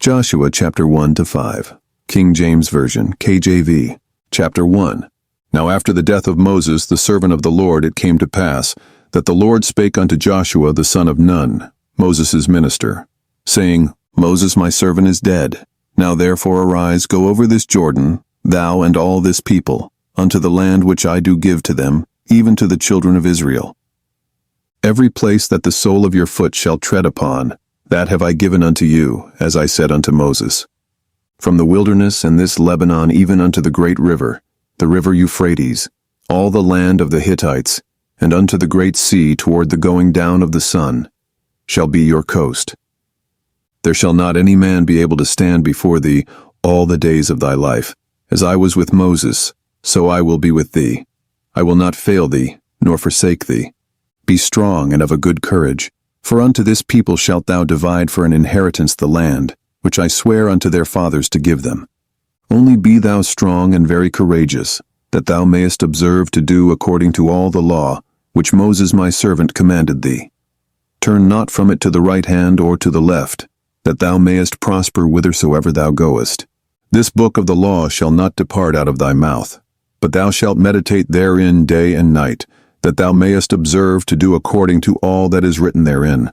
Joshua chapter 1-5, King James Version, KJV, chapter 1. Now after the death of Moses, the servant of the Lord, it came to pass that the Lord spake unto Joshua the son of Nun, Moses' minister, saying, Moses my servant is dead. Now therefore arise, go over this Jordan, thou and all this people, unto the land which I do give to them, even to the children of Israel. Every place that the sole of your foot shall tread upon, that have I given unto you, as I said unto Moses. From the wilderness and this Lebanon even unto the great river, the river Euphrates, all the land of the Hittites, and unto the great sea toward the going down of the sun, shall be your coast. There shall not any man be able to stand before thee all the days of thy life. As I was with Moses, so I will be with thee. I will not fail thee, nor forsake thee. Be strong and of a good courage, for unto this people shalt thou divide for an inheritance the land, which I swear unto their fathers to give them. Only be thou strong and very courageous, that thou mayest observe to do according to all the law, which Moses my servant commanded thee. Turn not from it to the right hand or to the left, that thou mayest prosper whithersoever thou goest. This book of the law shall not depart out of thy mouth, but thou shalt meditate therein day and night, that thou mayest observe to do according to all that is written therein.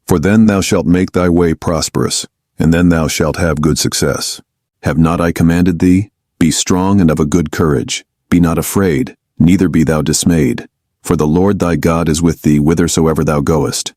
For then thou shalt make thy way prosperous, and then thou shalt have good success. Have not I commanded thee? Be strong and of a good courage. Be not afraid, neither be thou dismayed. For the Lord thy God is with thee whithersoever thou goest.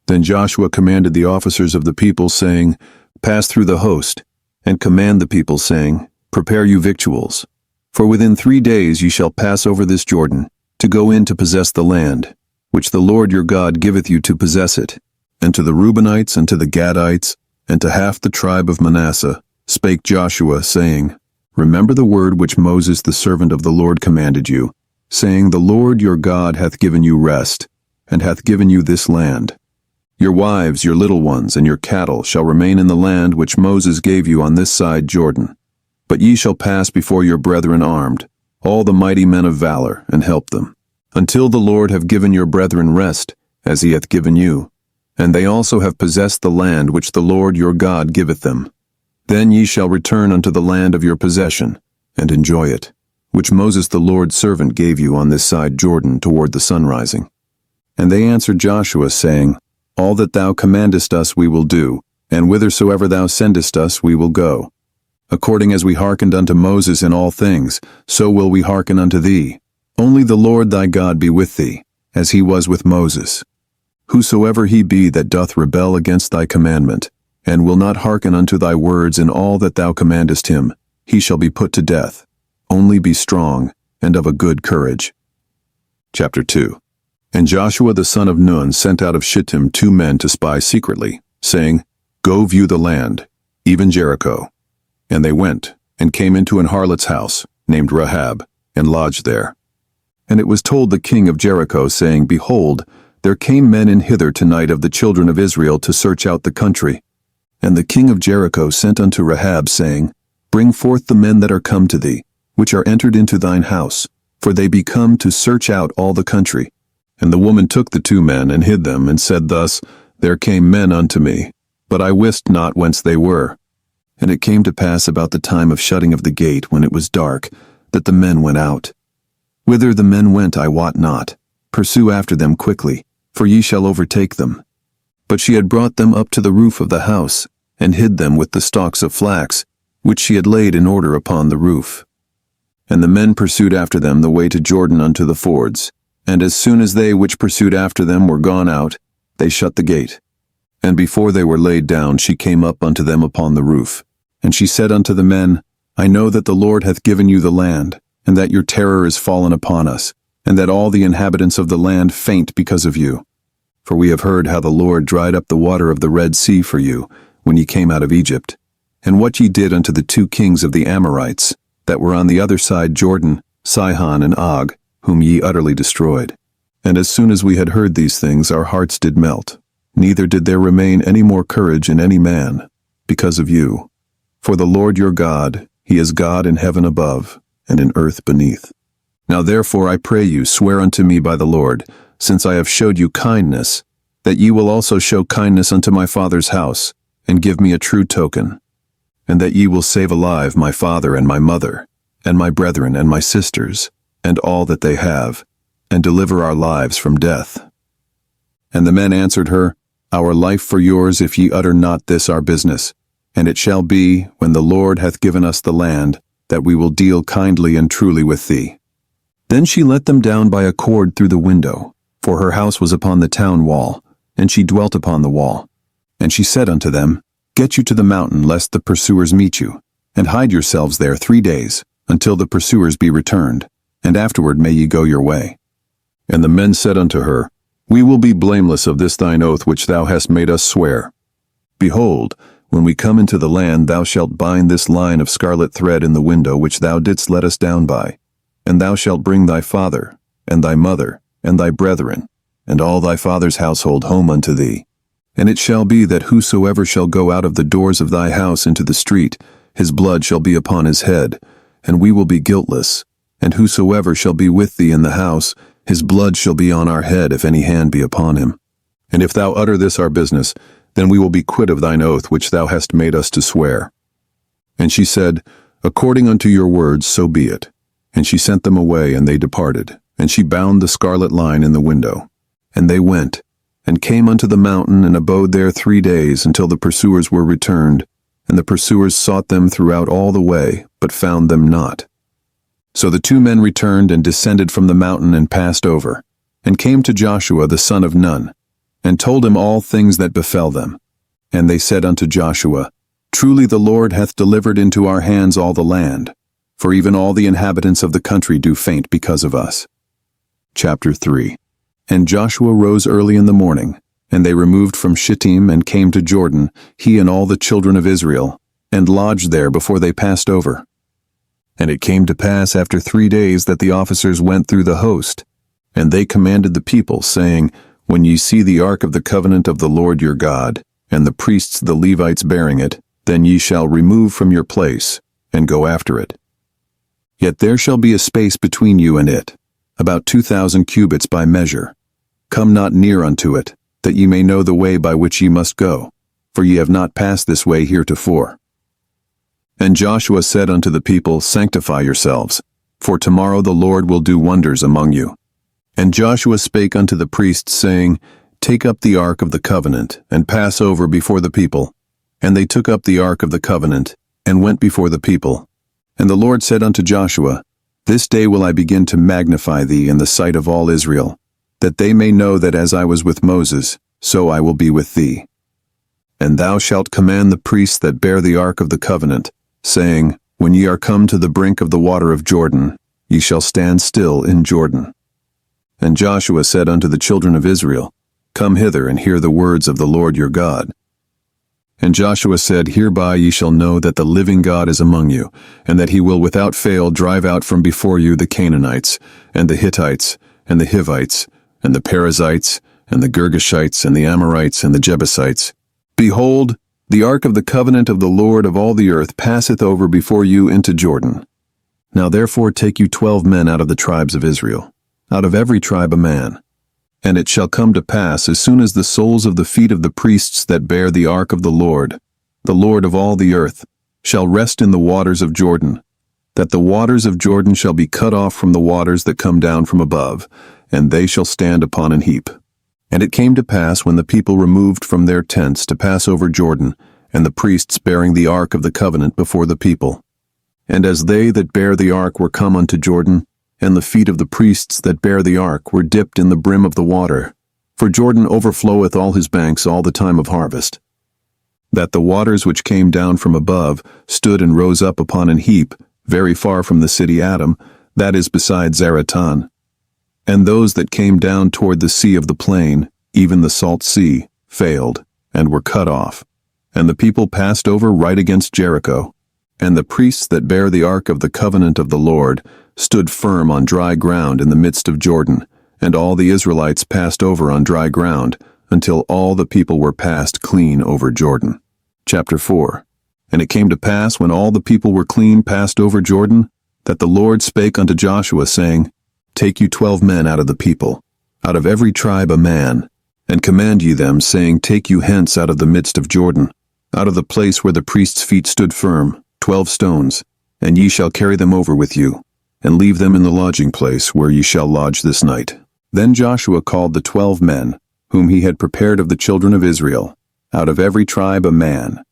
Then Joshua commanded the officers of the people, saying, Pass through the host, and command the people, saying, Prepare you victuals. For within 3 days ye shall pass over this Jordan, to go in to possess the land, which the Lord your God giveth you to possess it. And to the Reubenites, and to the Gadites, and to half the tribe of Manasseh, spake Joshua, saying, Remember the word which Moses the servant of the Lord commanded you, saying, The Lord your God hath given you rest, and hath given you this land. Your wives, your little ones, and your cattle shall remain in the land which Moses gave you on this side Jordan. But ye shall pass before your brethren armed, all the mighty men of valor, and help them, until the Lord have given your brethren rest, as he hath given you, and they also have possessed the land which the Lord your God giveth them. Then ye shall return unto the land of your possession, and enjoy it, which Moses the Lord's servant gave you on this side Jordan toward the sunrising. And they answered Joshua, saying, All that thou commandest us we will do, and whithersoever thou sendest us we will go. According as we hearkened unto Moses in all things, so will we hearken unto thee. Only the Lord thy God be with thee, as he was with Moses. Whosoever he be that doth rebel against thy commandment, and will not hearken unto thy words in all that thou commandest him, he shall be put to death. Only be strong, and of a good courage. Chapter 2. And Joshua the son of Nun sent out of Shittim 2 men to spy secretly, saying, Go view the land, even Jericho. And they went, and came into an harlot's house, named Rahab, and lodged there. And it was told the king of Jericho, saying, Behold, there came men in hither tonight of the children of Israel to search out the country. And the king of Jericho sent unto Rahab, saying, Bring forth the men that are come to thee, which are entered into thine house, for they be come to search out all the country. And the woman took the 2 men, and hid them, and said thus, There came men unto me, but I wist not whence they were. And it came to pass about the time of shutting of the gate, when it was dark, that the men went out. Whither the men went I wot not. Pursue after them quickly, for ye shall overtake them. But she had brought them up to the roof of the house, and hid them with the stalks of flax, which she had laid in order upon the roof. And the men pursued after them the way to Jordan unto the fords. And as soon as they which pursued after them were gone out, they shut the gate. And before they were laid down, she came up unto them upon the roof. And she said unto the men, I know that the Lord hath given you the land, and that your terror is fallen upon us, and that all the inhabitants of the land faint because of you. For we have heard how the Lord dried up the water of the Red Sea for you, when ye came out of Egypt, and what ye did unto the 2 kings of the Amorites, that were on the other side Jordan, Sihon and Og, whom ye utterly destroyed. And as soon as we had heard these things, our hearts did melt, neither did there remain any more courage in any man, because of you. For the Lord your God, he is God in heaven above, and in earth beneath. Now therefore I pray you, swear unto me by the Lord, since I have showed you kindness, that ye will also show kindness unto my father's house, and give me a true token, and that ye will save alive my father and my mother, and my brethren and my sisters, and all that they have, and deliver our lives from death. And the men answered her, Our life for yours, if ye utter not this our business. And it shall be, when the Lord hath given us the land, that we will deal kindly and truly with thee. Then she let them down by a cord through the window, for her house was upon the town wall, and she dwelt upon the wall. And she said unto them, Get you to the mountain, lest the pursuers meet you, and hide yourselves there 3 days, until the pursuers be returned, and afterward may ye go your way. And the men said unto her, We will be blameless of this thine oath which thou hast made us swear. Behold, when we come into the land, thou shalt bind this line of scarlet thread in the window which thou didst let us down by, and thou shalt bring thy father, and thy mother, and thy brethren, and all thy father's household home unto thee. And it shall be that whosoever shall go out of the doors of thy house into the street, his blood shall be upon his head, and we will be guiltless. And whosoever shall be with thee in the house, his blood shall be on our head, if any hand be upon him. And if thou utter this our business, then we will be quit of thine oath which thou hast made us to swear. And she said, According unto your words, so be it. And she sent them away, and they departed. And she bound the scarlet line in the window. And they went, and came unto the mountain, and abode there 3 days, until the pursuers were returned. And the pursuers sought them throughout all the way, but found them not. So the 2 men returned, and descended from the mountain, and passed over, and came to Joshua the son of Nun, and told him all things that befell them. And they said unto Joshua, Truly the Lord hath delivered into our hands all the land, for even all the inhabitants of the country do faint because of us. Chapter 3. And Joshua rose early in the morning, and they removed from Shittim and came to Jordan, he and all the children of Israel, and lodged there before they passed over. And it came to pass after 3 days that the officers went through the host, and they commanded the people, saying, When ye see the ark of the covenant of the Lord your God, and the priests the Levites bearing it, then ye shall remove from your place, and go after it. Yet there shall be a space between you and it, about 2,000 cubits by measure. Come not near unto it, that ye may know the way by which ye must go, for ye have not passed this way heretofore. And Joshua said unto the people, Sanctify yourselves, for tomorrow the Lord will do wonders among you. And Joshua spake unto the priests, saying, Take up the ark of the covenant, and pass over before the people. And they took up the ark of the covenant, and went before the people. And the Lord said unto Joshua, This day will I begin to magnify thee in the sight of all Israel, that they may know that as I was with Moses, so I will be with thee. And thou shalt command the priests that bear the ark of the covenant, saying, When ye are come to the brink of the water of Jordan, ye shall stand still in Jordan. And Joshua said unto the children of Israel, Come hither and hear the words of the Lord your God. And Joshua said, Hereby ye shall know that the living God is among you, and that he will without fail drive out from before you the Canaanites, and the Hittites, and the Hivites, and the Perizzites, and the Girgashites, and the Amorites, and the Jebusites. Behold, the ark of the covenant of the Lord of all the earth passeth over before you into Jordan. Now therefore take you 12 men out of the tribes of Israel, out of every tribe a man. And it shall come to pass, as soon as the soles of the feet of the priests that bear the ark of the Lord of all the earth, shall rest in the waters of Jordan, that the waters of Jordan shall be cut off from the waters that come down from above, and they shall stand upon an heap. And it came to pass, when the people removed from their tents to pass over Jordan, and the priests bearing the ark of the covenant before the people, and as they that bear the ark were come unto Jordan, and the feet of the priests that bear the ark were dipped in the brim of the water, for Jordan overfloweth all his banks all the time of harvest, that the waters which came down from above stood and rose up upon an heap, very far from the city Adam, that is beside Zaratan. And those that came down toward the sea of the plain, even the salt sea, failed, and were cut off. And the people passed over right against Jericho. And the priests that bear the ark of the covenant of the Lord stood firm on dry ground in the midst of Jordan, and all the Israelites passed over on dry ground, until all the people were passed clean over Jordan. Chapter 4. And it came to pass, when all the people were clean passed over Jordan, that the Lord spake unto Joshua, saying, Take you 12 men out of the people, out of every tribe a man, and command ye them, saying, Take you hence out of the midst of Jordan, out of the place where the priest's feet stood firm, 12 stones, and ye shall carry them over with you, and leave them in the lodging place where ye shall lodge this night. Then Joshua called the 12 men, whom he had prepared of the children of Israel, out of every tribe a man.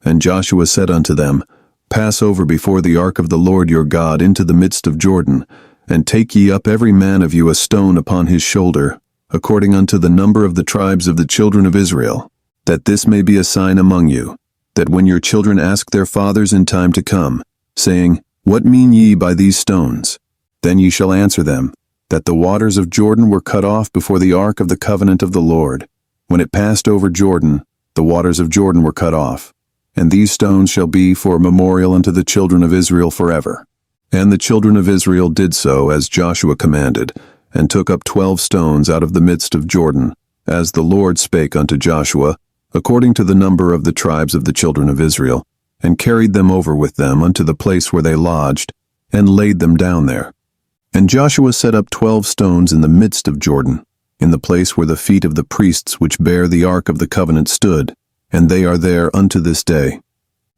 And Joshua said unto them, Pass over before the ark of the Lord your God into the midst of Jordan, and take ye up every man of you a stone upon his shoulder, according unto the number of the tribes of the children of Israel, that this may be a sign among you, that when your children ask their fathers in time to come, saying, What mean ye by these stones? Then ye shall answer them, that the waters of Jordan were cut off before the ark of the covenant of the Lord. When it passed over Jordan, the waters of Jordan were cut off. And these stones shall be for a memorial unto the children of Israel forever. And the children of Israel did so as Joshua commanded, and took up 12 stones out of the midst of Jordan, as the Lord spake unto Joshua, according to the number of the tribes of the children of Israel, and carried them over with them unto the place where they lodged, and laid them down there. And Joshua set up 12 stones in the midst of Jordan, in the place where the feet of the priests which bear the ark of the covenant stood, and they are there unto this day.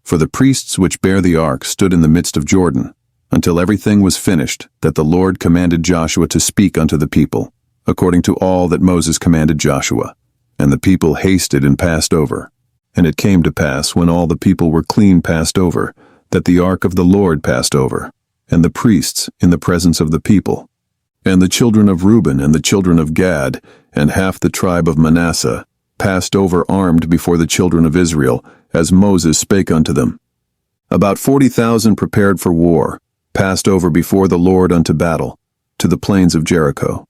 For the priests which bear the ark stood in the midst of Jordan, until everything was finished, that the Lord commanded Joshua to speak unto the people, according to all that Moses commanded Joshua. And the people hasted and passed over. And it came to pass, when all the people were clean passed over, that the ark of the Lord passed over, and the priests in the presence of the people. And the children of Reuben and the children of Gad, and half the tribe of Manasseh, passed over armed before the children of Israel, as Moses spake unto them. About 40,000 prepared for war, passed over before the Lord unto battle, to the plains of Jericho.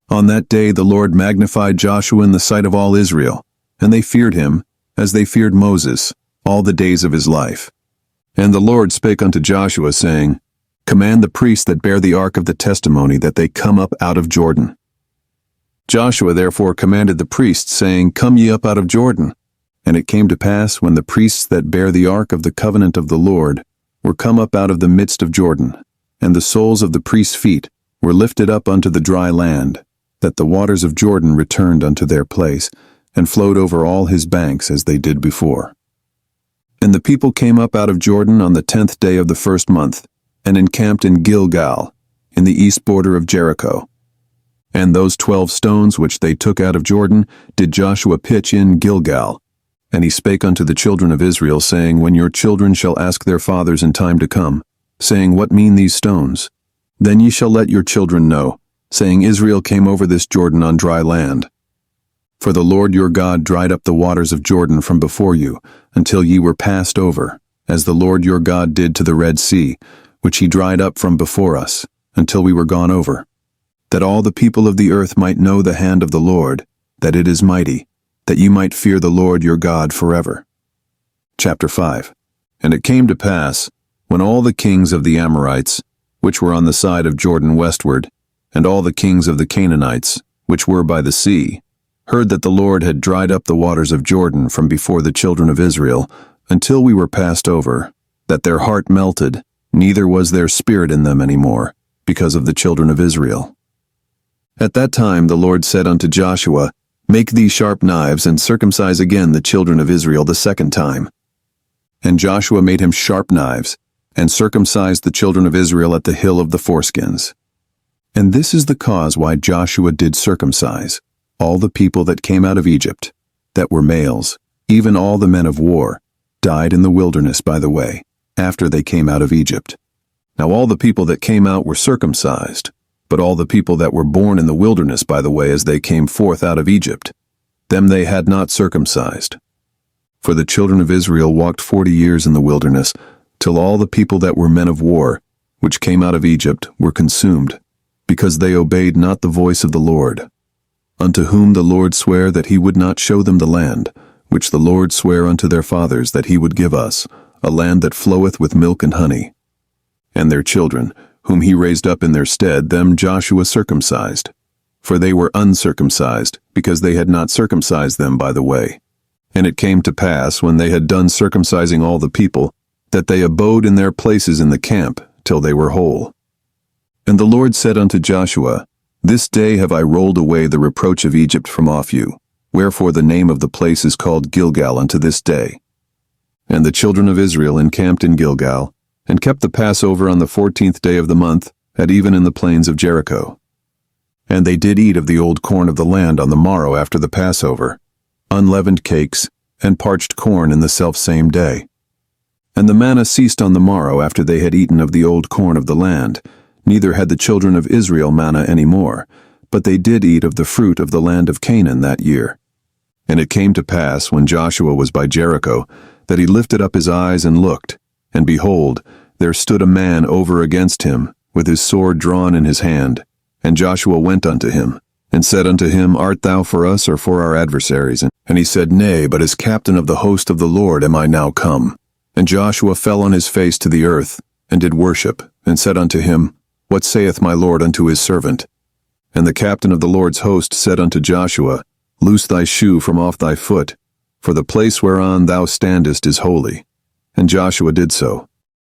On that day the Lord magnified Joshua in the sight of all Israel, and they feared him, as they feared Moses, all the days of his life. And the Lord spake unto Joshua, saying, Command the priests that bear the ark of the testimony that they come up out of Jordan. Joshua therefore commanded the priests, saying, Come ye up out of Jordan. And it came to pass, when the priests that bear the ark of the covenant of the Lord were come up out of the midst of Jordan, and the soles of the priests' feet were lifted up unto the dry land, that the waters of Jordan returned unto their place, and flowed over all his banks as they did before. And the people came up out of Jordan on the 10th day of the first month, and encamped in Gilgal, in the east border of Jericho. And those 12 stones which they took out of Jordan did Joshua pitch in Gilgal. And he spake unto the children of Israel, saying, When your children shall ask their fathers in time to come, saying, What mean these stones? Then ye shall let your children know, saying, Israel came over this Jordan on dry land. For the Lord your God dried up the waters of Jordan from before you, until ye were passed over, as the Lord your God did to the Red Sea, which he dried up from before us, until we were gone over. That all the people of the earth might know the hand of the Lord, that it is mighty, that ye might fear the Lord your God forever. Chapter 5. And it came to pass, when all the kings of the Amorites, which were on the side of Jordan westward, and all the kings of the Canaanites, which were by the sea, heard that the Lord had dried up the waters of Jordan from before the children of Israel, until we were passed over, that their heart melted, neither was there spirit in them any more, because of the children of Israel. At that time the Lord said unto Joshua, Make thee sharp knives, and circumcise again the children of Israel the second time. And Joshua made him sharp knives, and circumcised the children of Israel at the hill of the foreskins. And this is the cause why Joshua did circumcise all the people that came out of Egypt, that were males, even all the men of war, died in the wilderness by the way, after they came out of Egypt. Now all the people that came out were circumcised, but all the people that were born in the wilderness by the way as they came forth out of Egypt, them they had not circumcised. For the children of Israel walked 40 years in the wilderness, till all the people that were men of war, which came out of Egypt, were consumed, because they obeyed not the voice of the Lord, unto whom the Lord sware that he would not show them the land, which the Lord sware unto their fathers that he would give us, a land that floweth with milk and honey. And their children, whom he raised up in their stead, them Joshua circumcised. For they were uncircumcised, because they had not circumcised them by the way. And it came to pass, when they had done circumcising all the people, that they abode in their places in the camp, till they were whole. And the Lord said unto Joshua, This day have I rolled away the reproach of Egypt from off you, wherefore the name of the place is called Gilgal unto this day. And the children of Israel encamped in Gilgal, and kept the Passover on the 14th day of the month, at even in the plains of Jericho. And they did eat of the old corn of the land on the morrow after the Passover, unleavened cakes, and parched corn in the selfsame day. And the manna ceased on the morrow after they had eaten of the old corn of the land, neither had the children of Israel manna any more, but they did eat of the fruit of the land of Canaan that year. And it came to pass, when Joshua was by Jericho, that he lifted up his eyes and looked, and behold, there stood a man over against him, with his sword drawn in his hand. And Joshua went unto him, and said unto him, Art thou for us or for our adversaries? And he said, Nay, but as captain of the host of the Lord am I now come. And Joshua fell on his face to the earth, and did worship, and said unto him, What saith my Lord unto his servant? And the captain of the Lord's host said unto Joshua, Loose thy shoe from off thy foot, for the place whereon thou standest is holy. And Joshua did so.